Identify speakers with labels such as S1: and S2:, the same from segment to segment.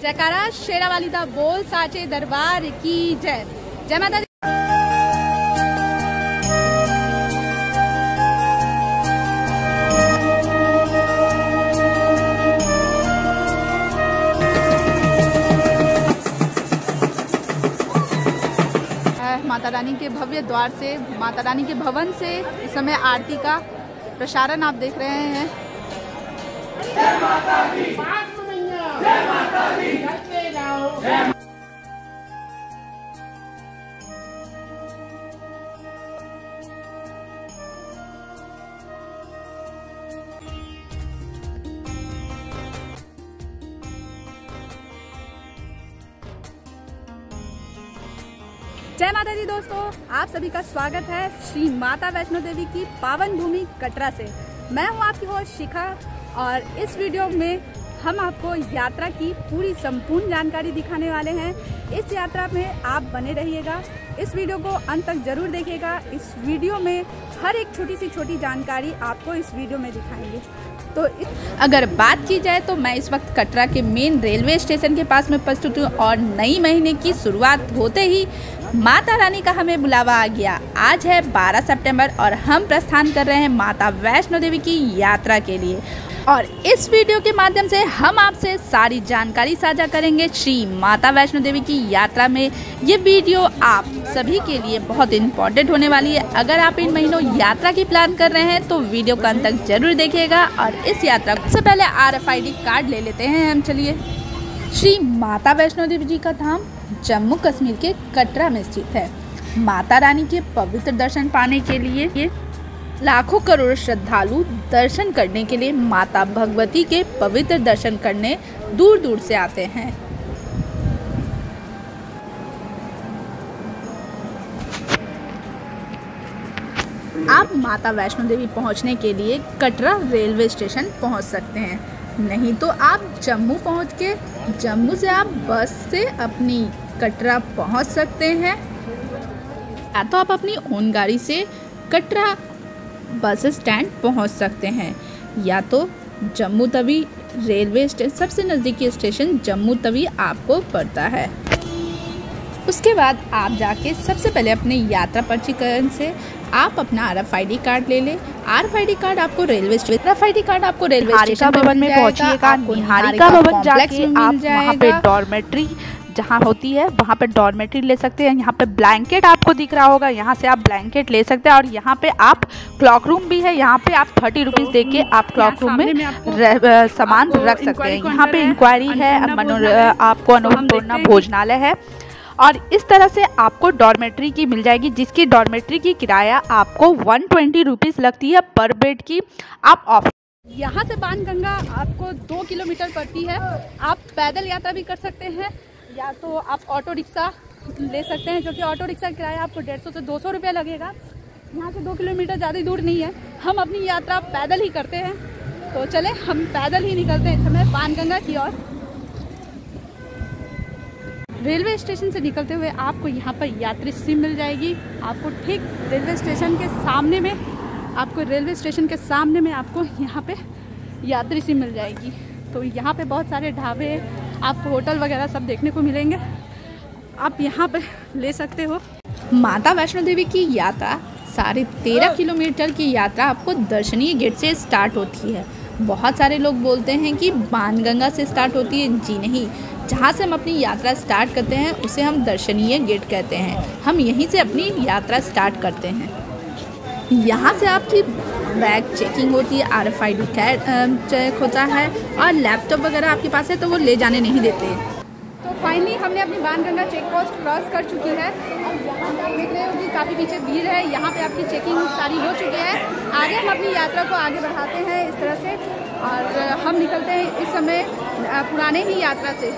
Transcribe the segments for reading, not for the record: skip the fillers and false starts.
S1: जयकारा शेरावाली दा बोल साचे दरबार की जय। जय माता दी। माता रानी के भव्य द्वार से, माता रानी के भवन से इस समय आरती का प्रसारण आप देख रहे हैं। जय माता दी। जय माता दी। जय माता दी दोस्तों, आप सभी का स्वागत है श्री माता वैष्णो देवी की पावन भूमि कटरा से। मैं हूं आपकी होस्ट शिखा और इस वीडियो में हम आपको यात्रा की पूरी संपूर्ण जानकारी दिखाने वाले हैं। इस यात्रा में आप बने रहिएगा, इस वीडियो को अंत तक जरूर देखिएगा। इस वीडियो में हर एक छोटी सी छोटी जानकारी आपको इस वीडियो में दिखाएंगे। तो अगर बात की जाए तो मैं इस वक्त कटरा के मेन रेलवे स्टेशन के पास में उपस्थित हूँ और नई महीने की शुरुआत होते ही माता रानी का हमें बुलावा आ गया। आज है 12 सितंबर और हम प्रस्थान कर रहे हैं माता वैष्णो देवी की यात्रा के लिए और इस वीडियो के माध्यम से हम आपसे सारी जानकारी साझा करेंगे श्री माता वैष्णो देवी की यात्रा में। ये वीडियो आप सभी के लिए बहुत इम्पोर्टेंट होने वाली है। अगर आप इन महीनों यात्रा की प्लान कर रहे हैं तो वीडियो को अंत तक जरूर देखिएगा और इस यात्रा को सबसे पहले RFID कार्ड ले लेते हैं हम। चलिए, श्री माता वैष्णो देवी जी का धाम जम्मू कश्मीर के कटरा में स्थित है। माता रानी के पवित्र दर्शन पाने के लिए लाखों करोड़ श्रद्धालु दर्शन करने के लिए माता भगवती के पवित्र दर्शन करने दूर दूर से आते हैं। आप माता वैष्णो देवी पहुंचने के लिए कटरा रेलवे स्टेशन पहुंच सकते हैं, नहीं तो आप जम्मू पहुंच के जम्मू से आप बस से अपनी कटरा पहुंच सकते हैं, या तो आप अपनी ओन गाड़ी से कटरा बस स्टैंड पहुंच सकते हैं, या तो जम्मू तवी रेलवे स्टेशन सबसे नज़दीकी स्टेशन जम्मू तवी आपको पड़ता है। उसके बाद आप जाके सबसे पहले अपने यात्रा पंजीकरण से आप अपना RFID कार्ड ले लें। RFID कार्ड आपको रेलवे स्टेशन भवन में पहुंचिएगा। निहारिका भवन जाके आप वहाँ पे डॉर्मेट्री जहाँ होती है वहाँ पे डॉर्मेट्री ले सकते हैं। यहाँ पे ब्लैंकेट आपको दिख रहा होगा, यहाँ से आप ब्लैंकेट ले सकते हैं और यहाँ पे आप क्लॉक रूम भी है। यहाँ पे आप 30 रुपीज़ दे के आप क्लॉक रूम में सामान रख सकते हैं। यहाँ पे इंक्वायरी है, आपको अन्नपूर्णा भोजनालय है और इस तरह से आपको डॉर्मेट्री की मिल जाएगी, जिसकी डॉर्मेट्री की किराया आपको 120 रुपीज़ लगती है पर बेड की। आप यहाँ से बाणगंगा आपको 2 किलोमीटर पड़ती है। आप पैदल यात्रा भी कर सकते हैं या तो आप ऑटो रिक्शा ले सकते हैं, जो कि ऑटो रिक्शा किराया आपको 150 से 200 रुपया लगेगा। यहाँ से 2 किलोमीटर ज़्यादा दूर नहीं है। हम अपनी यात्रा पैदल ही करते हैं, तो चले हम पैदल ही निकलते हैं इस समय बाणगंगा की ओर। रेलवे स्टेशन से निकलते हुए आपको यहाँ पर यात्री सिम मिल जाएगी। आपको ठीक रेलवे स्टेशन के सामने में आपको यहाँ पे यात्री सिम मिल जाएगी। तो यहाँ पे बहुत सारे ढाबे, आपको होटल वगैरह सब देखने को मिलेंगे, आप यहाँ पे ले सकते हो। माता वैष्णो देवी की यात्रा 13.5 किलोमीटर की यात्रा आपको दर्शनीय गेट से स्टार्ट होती है। बहुत सारे लोग बोलते हैं कि बाणगंगा से स्टार्ट होती है, जी नहीं। जहाँ से हम अपनी यात्रा स्टार्ट करते हैं उसे हम दर्शनीय गेट कहते हैं। हम यहीं से अपनी यात्रा स्टार्ट करते हैं। यहाँ से आपकी बैग चेकिंग होती है, RFID चेक होता है और लैपटॉप वगैरह आपके पास है तो वो ले जाने नहीं देते। तो फाइनली हमने अपनी बाणगंगा चेक पोस्ट क्रॉस कर चुकी है और यहाँ पे आप देख रहे हो कि काफ़ी पीछे भीड़ है। यहाँ पे आपकी चेकिंग सारी हो चुकी है। आगे हम अपनी यात्रा को आगे बढ़ाते हैं इस तरह से और हम निकलते हैं इस समय पुराने ही यात्रा से।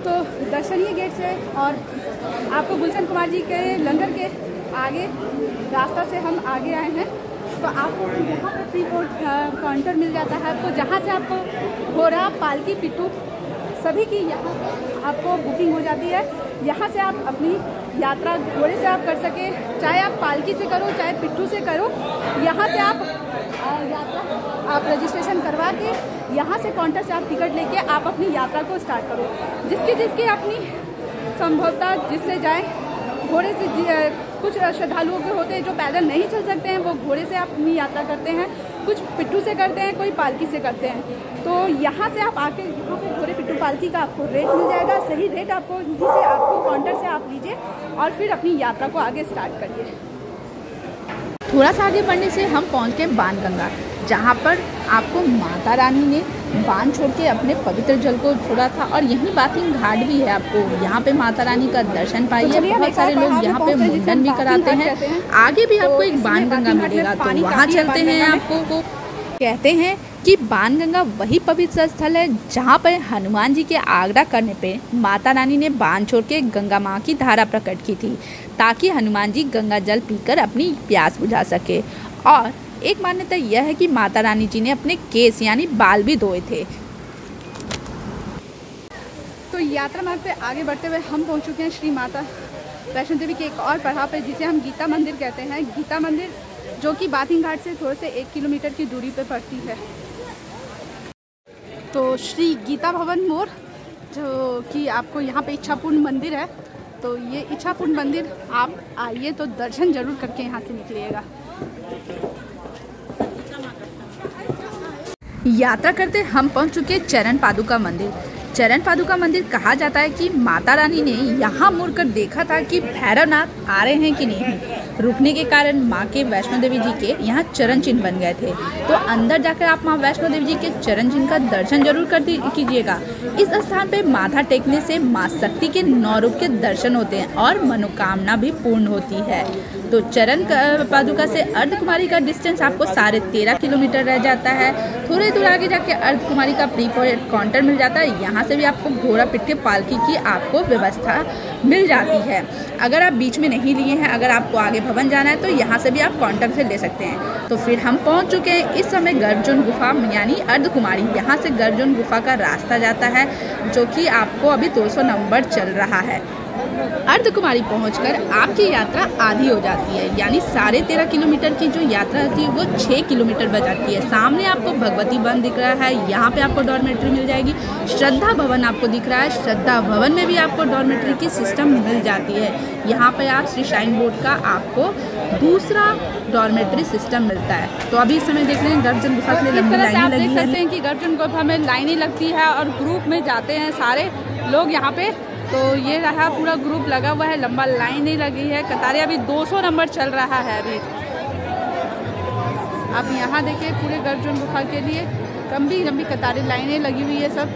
S1: तो दर्शनीय गेट से और आपको गुलशन कुमार जी के लंगर के आगे रास्ता से हम आगे आए हैं। तो आपको यहाँ पर प्री काउंटर मिल जाता है आपको, जहाँ से आपको घोड़ा, पालकी, पिट्ठू सभी की यहाँ आपको बुकिंग हो जाती है। यहाँ से आप अपनी यात्रा घोड़े से आप कर सके, चाहे आप पालकी से करो चाहे पिट्ठू से करो, यहाँ से आप यात्रा आप रजिस्ट्रेशन करवा के यहाँ से काउंटर से आप टिकट लेके आप अपनी यात्रा को स्टार्ट करो। जिसकी अपनी संभवता जिससे जाए, घोड़े से कुछ श्रद्धालुओं के होते हैं जो पैदल नहीं चल सकते हैं, वो घोड़े से अपनी यात्रा करते हैं, कुछ पिट्ठू से करते हैं, कोई पालकी से करते हैं। तो यहाँ से आप आके यहाँ पे घोड़े पिट्ठू पालकी का आपको रेट मिल जाएगा, सही रेट आपको यहीं से आपको काउंटर से आप लीजिए और फिर अपनी यात्रा को आगे स्टार्ट करिए। थोड़ा सा आगे बढ़ने से हम पहुँच गए बाणगंगा, जहाँ पर आपको माता रानी ने बाण छोड़ के अपने पवित्र जल को छोड़ा था। और यहीं बाथिंग घाट भी है, आपको यहाँ पे माता रानी का दर्शन पाइए। बहुत सारे लोग यहाँ पे मुंडन भी कराते हैं। आगे भी आपको एक बाणगंगा मिलेगा, तो वहाँ चलते हैं। आपको कहते हैं कि बाणगंगा वही पवित्र स्थल है जहाँ पर हनुमान जी के आग्रह करने पे माता रानी ने बाण छोड़ के गंगा माँ की धारा प्रकट की थी, ताकि हनुमान जी गंगा जल पीकर अपनी प्यास बुझा सके। और एक मान्यता यह है कि माता रानी जी ने अपने केस यानी बाल भी धोए थे। तो यात्रा मार्ग पे आगे बढ़ते हुए हम पहुंच चुके हैं श्री माता वैष्णो देवी के एक और पड़ाव पे, जिसे हम गीता मंदिर कहते हैं। गीता मंदिर जो कि बाथिंग घाट से थोड़े से 1 किलोमीटर की दूरी पे पड़ती है। तो श्री गीता भवन मोर, जो कि आपको यहाँ पे इच्छापूर्ण मंदिर है, तो ये इच्छापूर्ण मंदिर आप आइए तो दर्शन जरूर करके यहाँ से निकलिएगा। यात्रा करते हम पहुंच चुके चरण पादुका मंदिर। चरण पादुका मंदिर कहा जाता है कि माता रानी ने यहाँ मुड़कर देखा था कि भैरवनाथ आ रहे हैं कि नहीं। रुकने के कारण माँ के वैष्णो देवी जी के यहाँ चरण चिन्ह बन गए थे। तो अंदर जाकर आप माँ वैष्णो देवी जी के चरण चिन्ह का दर्शन जरूर कीजिएगा। इस स्थान पे माथा टेकने से माँ शक्ति के 9 रूप के दर्शन होते हैं और मनोकामना भी पूर्ण होती है। तो चरण पादुका से अर्धकुमारी का डिस्टेंस आपको 13.5 किलोमीटर रह जाता है। थोड़े दूर आगे जाके अर्धकुमारी का प्री पॉइंट काउंटर मिल जाता है। यहाँ से भी आपको घोड़ा पिट्ठू पालकी की आपको व्यवस्था मिल जाती है। अगर आप बीच में नहीं लिए हैं, अगर आपको आगे भवन जाना है, तो यहाँ से भी आप काउंटर से ले सकते हैं। तो फिर हम पहुँच चुके हैं इस समय गर्भजोन गुफा यानी अर्धकुमारी। यहाँ से गर्भजोन गुफा का रास्ता जाता है, जो कि आपको अभी 200 नंबर चल रहा है। अर्धकुमारी पहुंचकर आपकी यात्रा आधी हो जाती है, यानी 13.5 किलोमीटर की जो यात्रा थी वो 6 किलोमीटर बच जाती है। सामने आपको भगवती वन दिख रहा है, यहाँ पे आपको डॉर्मेट्री मिल जाएगी। श्रद्धा भवन आपको दिख रहा है, श्रद्धा भवन में भी आपको डॉर्मेट्री की सिस्टम मिल जाती है। यहाँ पे आप श्री शाइन बोर्ड का आपको दूसरा डॉर्मेट्री सिस्टम मिलता है। तो अभी इस समय देख रहे हैं गर्भजन गुफा के लिए लंबी लाइनें लगी हैं। देख सकते हैं कि गर्भजन गुफा में लाइनें लगती है और ग्रुप में जाते हैं सारे लोग यहाँ पे। तो ये रहा पूरा ग्रुप लगा हुआ है, लंबा लाइन ही लगी है। कतारें अभी 200 नंबर चल रहा है। अभी आप यहाँ देखिए पूरे गर्भजन गुफा के लिए लंबी लंबी कतारें लाइनें लगी हुई है सब।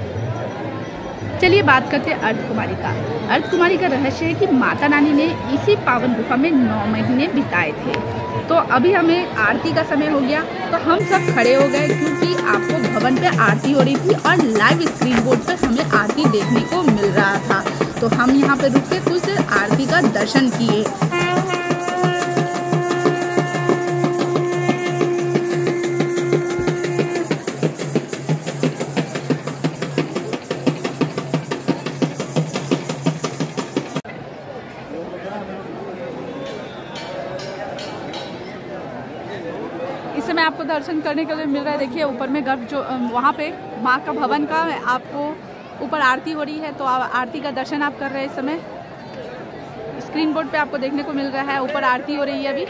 S1: चलिए बात करते हैं अर्धकुमारी का। अर्धकुमारी का रहस्य है कि माता रानी ने इसी पावन गुफा में 9 महीने बिताए थे। तो अभी हमें आरती का समय हो गया, तो हम सब खड़े हो गए, क्योंकि आपको भवन पे आरती हो रही थी और लाइव स्क्रीन बोर्ड पर हमें आरती देखने को मिल रहा था। तो हम यहाँ पे रुक के कुछ देर आरती का दर्शन किए। इस समय आपको दर्शन करने के लिए मिल रहा है। देखिए ऊपर में गर्भ जो वहाँ पे माँ का भवन का आपको ऊपर आरती हो रही है, तो आरती का दर्शन आप कर रहे हैं। इस समय स्क्रीन बोर्ड पे आपको देखने को मिल रहा है, ऊपर आरती हो रही है अभी।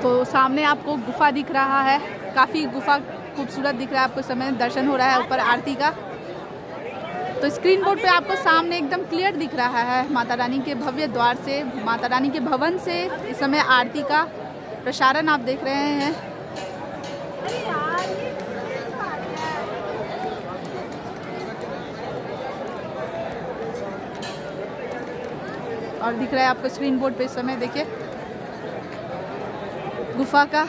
S1: तो सामने आपको गुफा दिख रहा है, काफ़ी गुफा खूबसूरत दिख रहा है आपको। समय दर्शन हो रहा है ऊपर आरती का। तो स्क्रीन बोर्ड पे आपको सामने एकदम क्लियर दिख रहा है माता रानी के भव्य द्वार से, माता रानी के भवन से इस समय आरती का प्रसारण आप देख रहे हैं। और दिख रहा है आपको स्क्रीन बोर्ड पे इस समय देखिए गुफा का।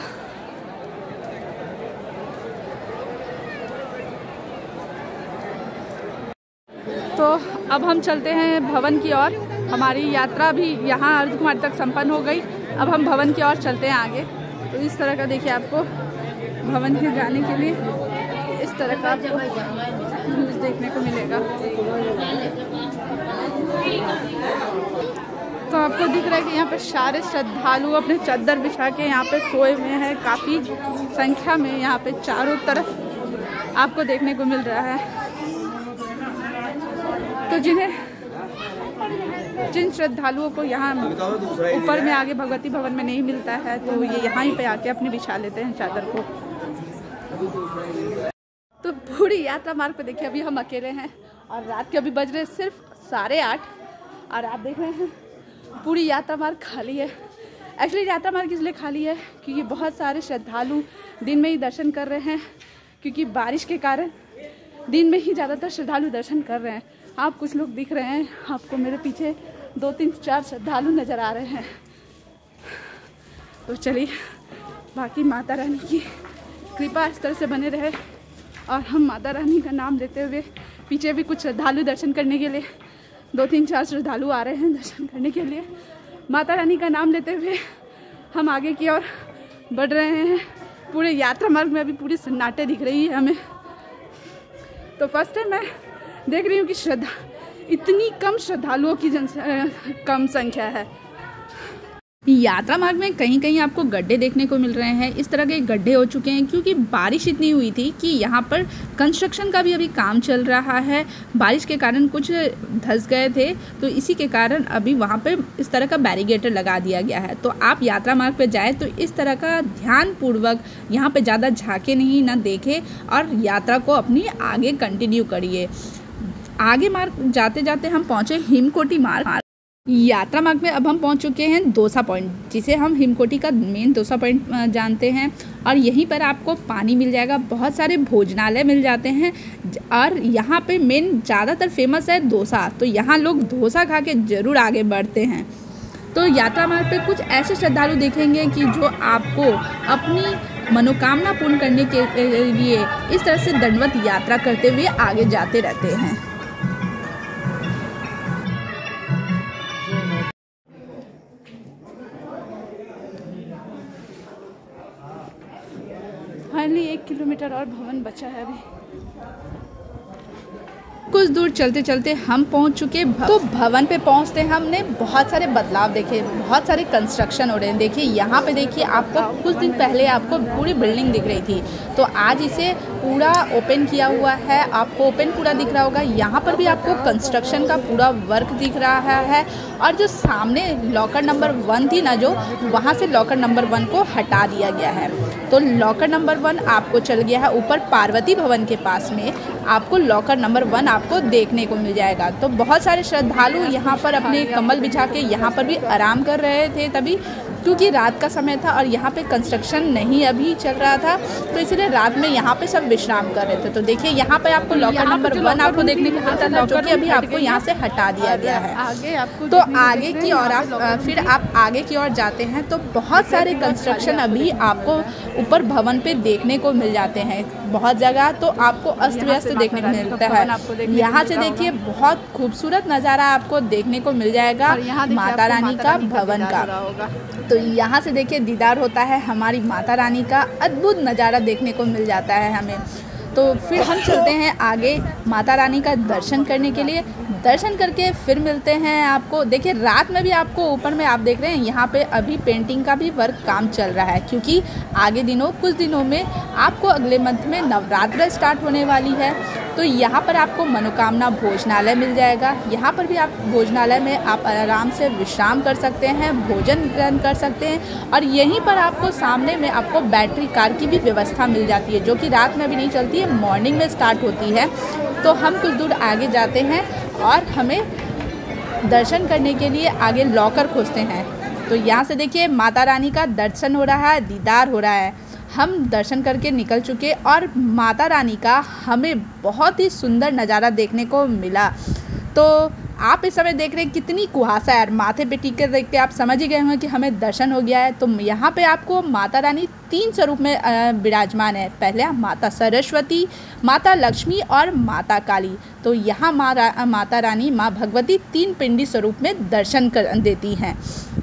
S1: तो अब हम चलते हैं भवन की ओर। हमारी यात्रा भी यहाँ अर्धकुमारी तक संपन्न हो गई। अब हम भवन की ओर चलते हैं आगे। तो इस तरह का देखिए आपको भवन के जाने के लिए इस तरह का आपको व्यूज़ देखने को मिलेगा। तो आपको दिख रहा है कि यहाँ पे सारे श्रद्धालु अपने चादर बिछा के यहाँ पे सोए हुए हैं। काफ़ी संख्या में यहाँ पे चारों तरफ आपको देखने को मिल रहा है। तो जिन श्रद्धालुओं को यहाँ ऊपर में आगे भगवती भवन में नहीं मिलता है तो ये यहाँ ही पे आके अपने बिछा लेते हैं चादर को। तो पूरी यात्रा मार्ग पे देखिए अभी हम अकेले हैं और रात के अभी बज रहे सिर्फ 8:30 और आप देख रहे हैं पूरी यात्रा मार्ग खाली है। एक्चुअली यात्रा मार्ग इसलिए खाली है क्योंकि बहुत सारे श्रद्धालु दिन में ही दर्शन कर रहे हैं, क्योंकि बारिश के कारण दिन में ही ज़्यादातर श्रद्धालु दर्शन कर रहे हैं। आप कुछ लोग दिख रहे हैं, आपको मेरे पीछे 2, 3, 4 श्रद्धालु नज़र आ रहे हैं। तो चलिए बाकी माता रानी की कृपा इस तरह से बने रहे और हम माता रानी का नाम लेते हुए, पीछे भी कुछ श्रद्धालु दर्शन करने के लिए 2, 3, 4 श्रद्धालु आ रहे हैं दर्शन करने के लिए। माता रानी का नाम लेते हुए हम आगे की ओर बढ़ रहे हैं। पूरे यात्रा मार्ग में अभी पूरी सन्नाटे दिख रही है हमें। तो फर्स्ट टाइम मैं देख रही हूँ कि इतनी कम श्रद्धालुओं की कम संख्या है। यात्रा मार्ग में कहीं कहीं आपको गड्ढे देखने को मिल रहे हैं। इस तरह के गड्ढे हो चुके हैं क्योंकि बारिश इतनी हुई थी कि यहाँ पर कंस्ट्रक्शन का भी अभी काम चल रहा है। बारिश के कारण कुछ धंस गए थे, तो इसी के कारण अभी वहाँ पे इस तरह का बैरिकेटर लगा दिया गया है। तो आप यात्रा मार्ग पे जाए तो इस तरह का ध्यानपूर्वक यहाँ पे ज़्यादा झाँके नहीं, ना देखें और यात्रा को अपनी आगे कंटिन्यू करिए। आगे मार्ग जाते जाते हम पहुँचे हिमकोटी मार्ग। यात्रा मार्ग में अब हम पहुंच चुके हैं दोसा पॉइंट, जिसे हम हिमकोटी का मेन दोसा पॉइंट जानते हैं। और यहीं पर आपको पानी मिल जाएगा, बहुत सारे भोजनालय मिल जाते हैं और यहाँ पे मेन ज़्यादातर फेमस है डोसा। तो यहाँ लोग डोसा खा के ज़रूर आगे बढ़ते हैं। तो यात्रा मार्ग पे कुछ ऐसे श्रद्धालु देखेंगे कि जो आपको अपनी मनोकामना पूर्ण करने के लिए इस तरह से दंडवत यात्रा करते हुए आगे जाते रहते हैं। फाइनली 1 किलोमीटर और भवन बचा है अभी। कुछ दूर चलते चलते हम पहुंच चुके। तो भवन पे पहुंचते हमने बहुत सारे बदलाव देखे, बहुत सारे कंस्ट्रक्शन हो रहे हैं। देखिए यहाँ पे देखिए, आपको कुछ दिन पहले आपको पूरी बिल्डिंग दिख रही थी, तो आज इसे पूरा ओपन किया हुआ है, आपको ओपन पूरा दिख रहा होगा। यहाँ पर भी आपको कंस्ट्रक्शन का पूरा वर्क दिख रहा है। और जो सामने लॉकर नंबर 1 थी ना, जो वहाँ से लॉकर नंबर 1 को हटा दिया गया है। तो लॉकर नंबर 1 आपको चल गया है ऊपर पार्वती भवन के पास में। आपको लॉकर नंबर 1 आपको देखने को मिल जाएगा। तो बहुत सारे श्रद्धालु यहाँ पर अपने कम्बल बिछा के यहाँ पर भी आराम कर रहे थे, तभी क्योंकि रात का समय था और यहाँ पे कंस्ट्रक्शन नहीं अभी चल रहा था, तो इसलिए रात में यहाँ पे सब विश्राम कर रहे थे। तो देखिए यहाँ पे आपको लॉकर नंबर 1 आपको देखने को मिलता था, जो कि अभी आपको यहाँ से हटा दिया गया है। तो आगे की ओर फिर आप आगे की ओर जाते हैं तो बहुत सारे कंस्ट्रक्शन अभी आपको ऊपर भवन पे देखने को मिल जाते हैं। बहुत जगह तो आपको अस्त व्यस्त देखने को मिलता है। यहाँ से देखिए बहुत खूबसूरत नज़ारा आपको देखने को मिल जाएगा माता रानी का भवन का। तो यहाँ से देखिए दीदार होता है हमारी माता रानी का, अद्भुत नज़ारा देखने को मिल जाता है हमें। तो फिर हम चलते हैं आगे माता रानी का दर्शन करने के लिए। दर्शन करके फिर मिलते हैं आपको। देखिए रात में भी आपको ऊपर में आप देख रहे हैं यहाँ पे अभी पेंटिंग का भी वर्क काम चल रहा है, क्योंकि आगे कुछ दिनों में आपको अगले मंथ में नवरात्र स्टार्ट होने वाली है। तो यहाँ पर आपको मनोकामना भोजनालय मिल जाएगा। यहाँ पर भी आप भोजनालय में आप आराम से विश्राम कर सकते हैं, भोजन ग्रहण कर सकते हैं। और यहीं पर आपको सामने में आपको बैटरी कार की भी व्यवस्था मिल जाती है, जो कि रात में अभी नहीं चलती है, मॉर्निंग में स्टार्ट होती है। तो हम कुछ दूर आगे जाते हैं और हमें दर्शन करने के लिए आगे लॉकर खोजते हैं। तो यहाँ से देखिए माता रानी का दर्शन हो रहा है, दीदार हो रहा है। हम दर्शन करके निकल चुके और माता रानी का हमें बहुत ही सुंदर नज़ारा देखने को मिला। तो आप इस समय देख रहे हैं कितनी कुहासा है, माथे पे टीक कर देख के आप समझ ही गए होंगे कि हमें दर्शन हो गया है। तो यहाँ पे आपको माता रानी 3 स्वरूप में विराजमान है। पहले माता सरस्वती, माता लक्ष्मी और माता काली। तो यहाँ माता रानी माँ भगवती 3 पिंडी स्वरूप में दर्शन कर देती हैं।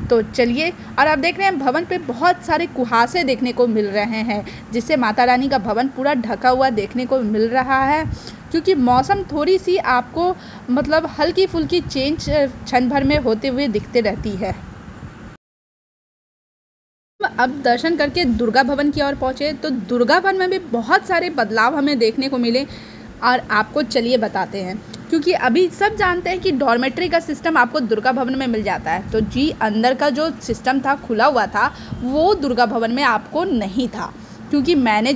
S1: तो चलिए, और आप देख रहे हैं भवन पे बहुत सारे कुहासे देखने को मिल रहे हैं, जिससे माता रानी का भवन पूरा ढका हुआ देखने को मिल रहा है। क्योंकि मौसम थोड़ी सी आपको मतलब हल्की फुल्की चेंज क्षण भर में होते हुए दिखते रहती है। अब दर्शन करके दुर्गा भवन की ओर पहुँचे तो दुर्गा भवन में भी बहुत सारे बदलाव हमें देखने को मिले और आपको चलिए बताते हैं। क्योंकि अभी सब जानते हैं कि डॉर्मेट्री का सिस्टम आपको दुर्गा भवन में मिल जाता है, तो जी अंदर का जो सिस्टम था खुला हुआ था वो दुर्गा भवन में आपको नहीं था। क्योंकि मैं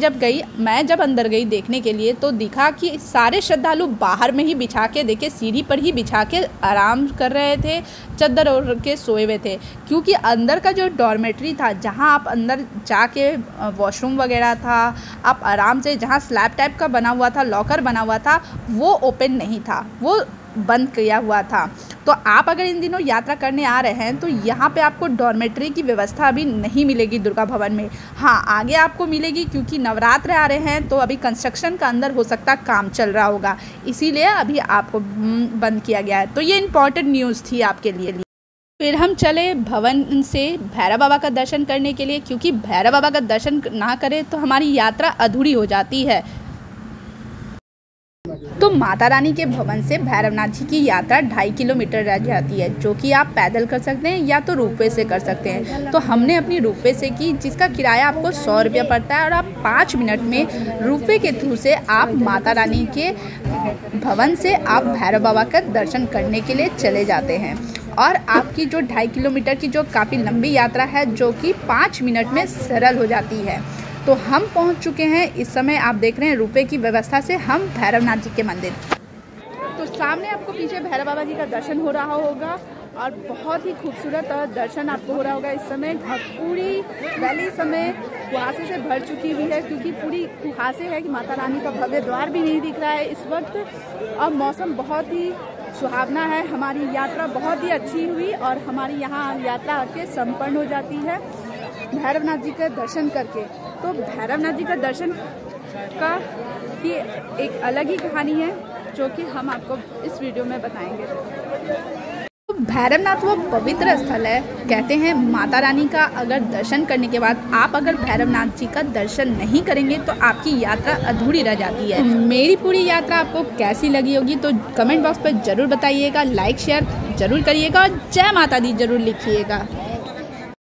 S1: जब अंदर गई देखने के लिए तो दिखा कि सारे श्रद्धालु बाहर में ही बिछा के देखे, सीढ़ी पर ही बिछा के आराम कर रहे थे, चद्दर ओढ़ के सोए हुए थे। क्योंकि अंदर का जो डॉर्मेट्री था, जहां आप अंदर जाके वॉशरूम वगैरह था, आप आराम से जहां स्लैब टाइप का बना हुआ था, लॉकर बना हुआ था, वो ओपन नहीं था, वो बंद किया हुआ था। तो आप अगर इन दिनों यात्रा करने आ रहे हैं तो यहाँ पे आपको डॉर्मेट्री की व्यवस्था अभी नहीं मिलेगी दुर्गा भवन में। हाँ, आगे आपको मिलेगी, क्योंकि नवरात्र आ रहे हैं तो अभी कंस्ट्रक्शन का अंदर हो सकता काम चल रहा होगा, इसीलिए अभी आपको बंद किया गया है। तो ये इम्पॉर्टेंट न्यूज़ थी आपके लिए। फिर हम चले भवन से भैरव बाबा का दर्शन करने के लिए, क्योंकि भैरव बाबा का दर्शन ना करें तो हमारी यात्रा अधूरी हो जाती है। तो माता रानी के भवन से भैरवनाथ जी की यात्रा 2.5 किलोमीटर रह जाती है, जो कि आप पैदल कर सकते हैं या तो रोपवे से कर सकते हैं। तो हमने अपनी रोपवे से की, जिसका किराया आपको 100 रुपया पड़ता है और आप 5 मिनट में रोपवे के थ्रू से आप माता रानी के भवन से आप भैरव बाबा का दर्शन करने के लिए चले जाते हैं। और आपकी जो 2.5 किलोमीटर की जो काफ़ी लंबी यात्रा है, जो कि 5 मिनट में सरल हो जाती है। तो हम पहुंच चुके हैं इस समय, आप देख रहे हैं रुपए की व्यवस्था से हम भैरवनाथ जी के मंदिर। तो सामने आपको पीछे भैरव बाबा जी का दर्शन हो रहा होगा और बहुत ही खूबसूरत दर्शन आपको हो रहा होगा। इस समय पूरी वैली समय कुहासे से भर चुकी हुई है, क्योंकि पूरी कुहासे है कि माता रानी का भव्य द्वार भी नहीं दिख रहा है इस वक्त। और मौसम बहुत ही सुहावना है। हमारी यात्रा बहुत ही अच्छी हुई और हमारी यहाँ यात्रा आके संपन्न हो जाती है भैरवनाथ जी का दर्शन करके। तो भैरवनाथ जी का दर्शन का की एक अलग ही कहानी है, जो कि हम आपको इस वीडियो में बताएंगे। तो भैरवनाथ वो पवित्र स्थल है, कहते हैं माता रानी का अगर दर्शन करने के बाद आप अगर भैरवनाथ जी का दर्शन नहीं करेंगे तो आपकी यात्रा अधूरी रह जाती है। मेरी पूरी यात्रा आपको कैसी लगी होगी तो कमेंट बॉक्स पर ज़रूर बताइएगा, लाइक शेयर ज़रूर करिएगा और जय माता दी ज़रूर लिखिएगा।